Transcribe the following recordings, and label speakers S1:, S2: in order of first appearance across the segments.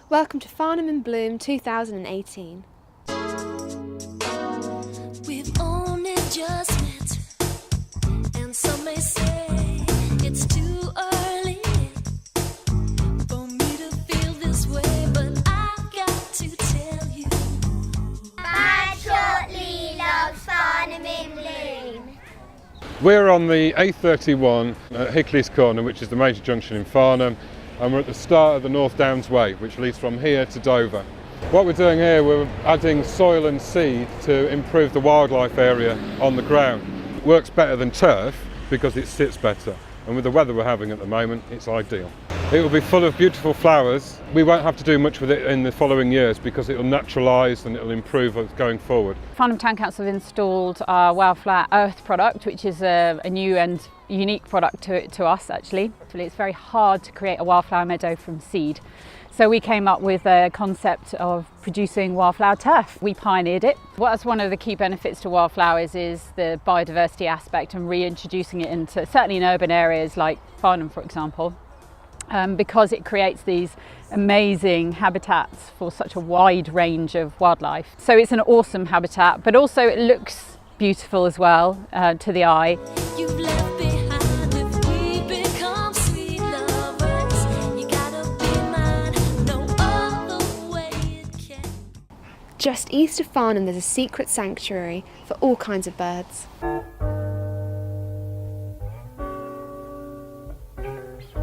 S1: Welcome to Farnham In Bloom 2018.
S2: We've only just met, and some may say it's too early for me to feel this way, but I've got to tell you,
S3: Bad Shortly loves Farnham In Bloom.
S4: We're on the A31 at Hickley's Corner, which is the major junction in Farnham, and we're at the start of the North Downs Way, which leads from here to Dover. What we're doing here, we're adding soil and seed to improve the wildlife area on the ground. It works better than turf because it sits better, and with the weather we're having at the moment, it's ideal. It will be full of beautiful flowers. We won't have to do much with it in the following years because it will naturalise and it will improve going forward.
S5: Farnham Town Council have installed our Wildflower Earth product, which is a new and unique product to us actually. It's very hard to create a wildflower meadow from seed. So we came up with a concept of producing wildflower turf. We pioneered it. What's one of the key benefits to wildflowers is the biodiversity aspect and reintroducing it into, certainly in urban areas like Farnham for example, because it creates these amazing habitats for such a wide range of wildlife. So it's an awesome habitat, but also it looks beautiful as well to the eye.
S2: you've left behind if we become sweet lovers. You gotta be mine, no other way it can.
S1: Just east of Farnham there's a secret sanctuary for all kinds of birds.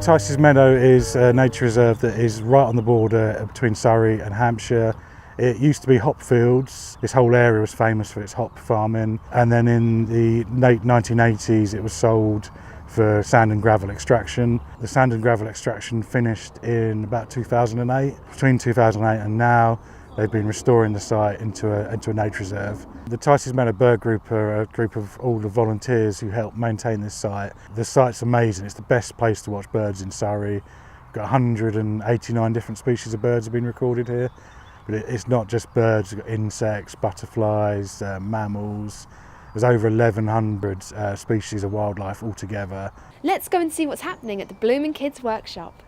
S6: Tice's Meadow is a nature reserve that is right on the border between Surrey and Hampshire. It used to be hop fields. This whole area was famous for its hop farming, and then in the late 1980s it was sold for sand and gravel extraction. The sand and gravel extraction finished in about 2008. Between 2008 and now they've been restoring the site into a nature reserve. The Tice's Meadow Bird Group are a group of all the volunteers who help maintain this site. The site's amazing. It's the best place to watch birds in Surrey. We've got 189 different species of birds have been recorded here. But it's not just birds, we've got insects, butterflies, mammals. There's over 1,100 species of wildlife altogether.
S1: Let's go and see what's happening at the Blooming Kids Workshop.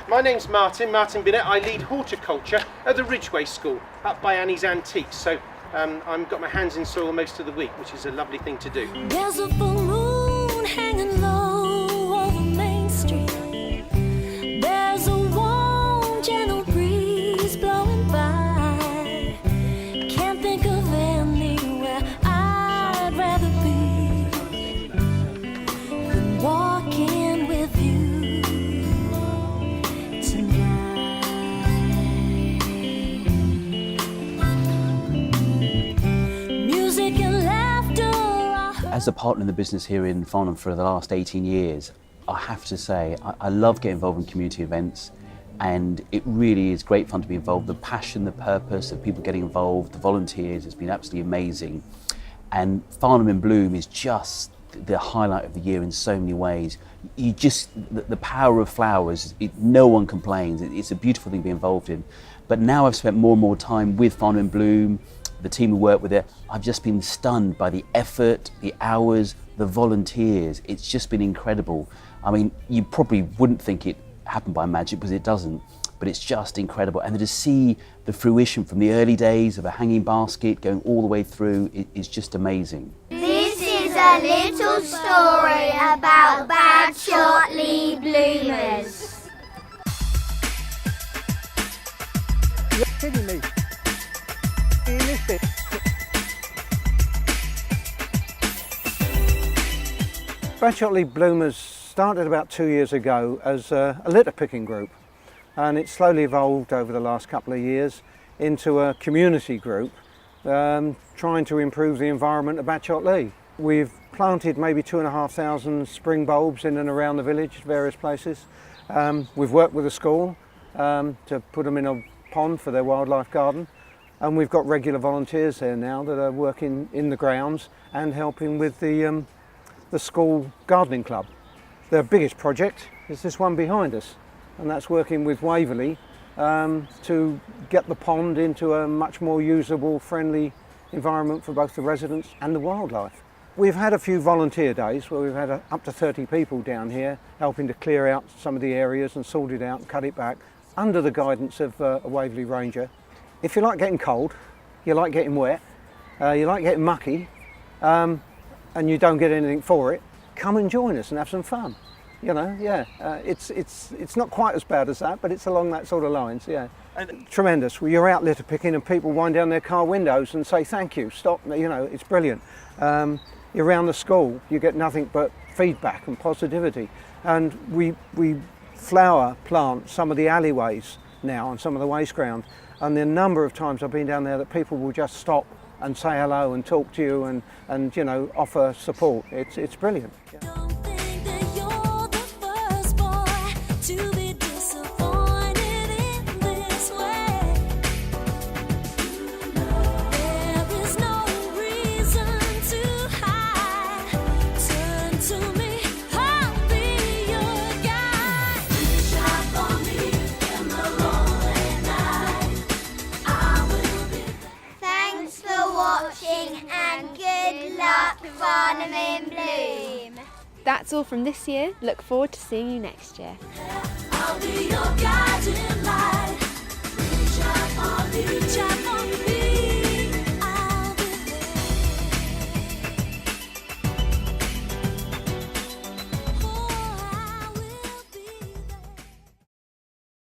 S7: My name's Martin Binnett. I lead horticulture at the Ridgeway School up by Annie's Antiques. So I've got my hands in soil most of the week, which is a lovely thing to do.
S2: There's a full moon hanging low over Main Street. There's a warm, gentle breeze blowing by. Can't think of anywhere I'd rather be than walking with you tonight. Music and laughter.
S8: As a partner in the business here in Farnham for the last 18 years, I have to say I love getting involved in community events, and it really is great fun to be involved. The passion, the purpose of people getting involved, the volunteers, has been absolutely amazing. And Farnham In Bloom is just the highlight of the year in so many ways. The power of flowers, no one complains. It's a beautiful thing to be involved in. But now I've spent more and more time with Farnham In Bloom, the team who work with it. I've just been stunned by the effort, the hours, the volunteers. It's just been incredible. I mean, you probably wouldn't think it happened by magic because it doesn't, but it's just incredible. And to see the fruition from the early days of a hanging basket going all the way through is just amazing.
S3: This is a little story about bad short-leaf bloomers.
S9: You're kidding me. You missed it. Bad short-leaf bloomers started about 2 years ago as a litter picking group, and it slowly evolved over the last couple of years into a community group trying to improve the environment of bad short-leaf. We've planted maybe 2,500 spring bulbs in and around the village, various places. We've worked with the school to put them in a pond for their wildlife garden, and we've got regular volunteers there now that are working in the grounds and helping with the school gardening club. Their biggest project is this one behind us, and that's working with Waverley to get the pond into a much more usable, friendly environment for both the residents and the wildlife. We've had a few volunteer days where we've had up to 30 people down here helping to clear out some of the areas and sort it out and cut it back under the guidance of a Waverley Ranger. If you like getting cold, you like getting wet, you like getting mucky, and you don't get anything for it, come and join us and have some fun. You know, yeah, it's not quite as bad as that, but it's along that sort of lines, yeah. And tremendous. Well, you're out litter picking and people wind down their car windows and say thank you, stop, you know, it's brilliant. You're around the school, you get nothing but feedback and positivity. And we flower plant some of the alleyways now on some of the waste ground. And the number of times I've been down there that people will just stop and say hello and talk to you and you know, offer support. It's brilliant. Yeah.
S2: Don't think that you're the first boy to be disappointed in this way. There is no reason to hide. Turn to me, I'll be your guide. Shine for me in the lonely night. I will be there.
S3: Thanks for watching and good luck, Farnham In Bloom.
S1: That's all from this year. Look forward to seeing you next year.
S2: I'll be your guiding light. Reach out for me, reach out for me.